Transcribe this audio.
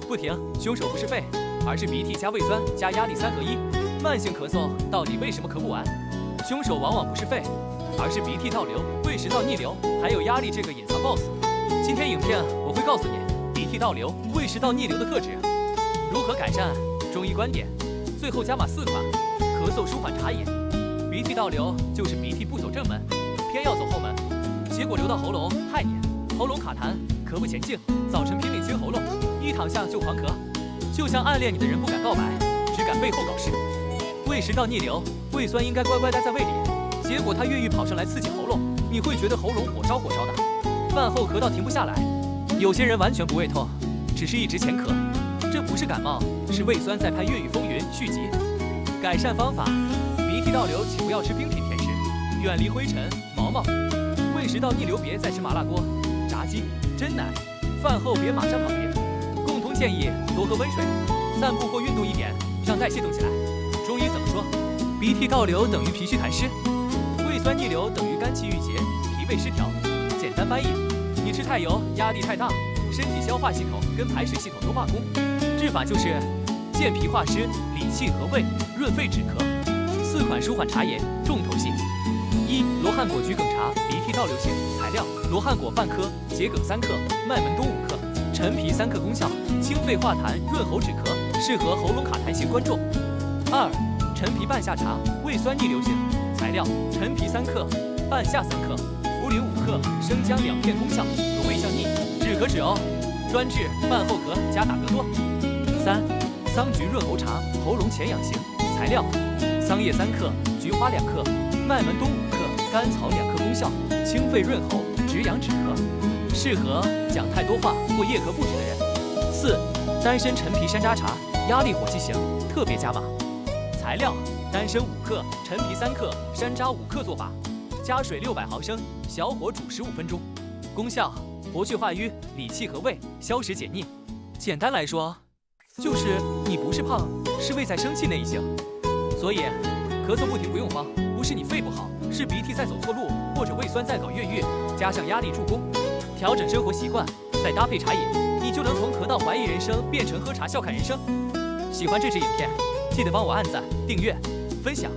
不停，凶手不是肺，而是鼻涕加胃酸加压力3合1。慢性咳嗽到底为什么咳不完？凶手往往不是肺，而是鼻涕倒流、胃食道逆流，还有压力这个隐藏 BOSS。今天影片我会告诉你鼻涕倒流、胃食道逆流的特质，如何改善，中医观点，最后加码4款咳嗽舒缓茶饮。鼻涕倒流就是鼻涕不走正门，偏要走后门，结果流到喉咙害你，喉咙卡痰，咳不前进，早晨拼命清喉咙，一躺下就狂咳，就像暗恋你的人不敢告白，只敢背后搞事。胃食道逆流，胃酸应该乖乖待在胃里，结果它越狱跑上来刺激喉咙，你会觉得喉咙火烧火烧的，饭后咳到停不下来。有些人完全不胃痛，只是一直前咳，这不是感冒，是胃酸在拍《粤语风云》续集。改善方法：鼻涕倒流，请不要吃冰品甜食，远离灰尘、毛毛。胃食道逆流，别再吃麻辣锅、炸鸡、蒸奶，饭后别马上跑别。共同建议：多喝温水，散步或运动一点，让代谢动起来。中医怎么说？鼻涕倒流等于脾虚痰湿，胃酸逆流等于肝气郁结、脾胃失调。简单翻译：你吃太油，压力太大，身体消化系统跟排水系统都罢工。治法就是健脾化湿、理气和胃、润肺止咳。4款舒缓茶饮，重头戏。1. 罗汉果桔梗茶，鼻涕倒流型。材料：罗汉果半颗，桔梗3克，麦门冬5克，陈皮3克。功效：清肺化痰，润喉止咳，适合喉咙卡痰型观众。2. 陈皮半夏茶，胃酸逆流型。材料：陈皮3克，半夏3克，茯苓5克，生姜2片。功效：入胃降逆，止咳止呕，专治饭后咳加打嗝多。3. 桑菊润喉茶，喉咙前痒型。材料：桑叶3克，菊花2克，麦门冬5克，甘草2克。功效：清肺润喉，止痒止咳，适合讲太多话或夜咳不止的人。4. 丹参陈皮山楂茶，压力火气型，特别加码。材料：丹参5克，陈皮3克，山楂5克。做法：加水600毫升，小火煮15分钟。功效：活血化瘀，理气和胃，消食解腻。简单来说，就是你不是胖，是胃在生气那一型。所以咳嗽不停不用慌，不是你肺不好，是鼻涕在走错路，或者胃酸在搞越狱，加上压力助攻，调整生活习惯，再搭配茶饮，你就能从咳到怀疑人生变成喝茶笑看人生。喜欢这支影片，记得帮我按赞、订阅、分享。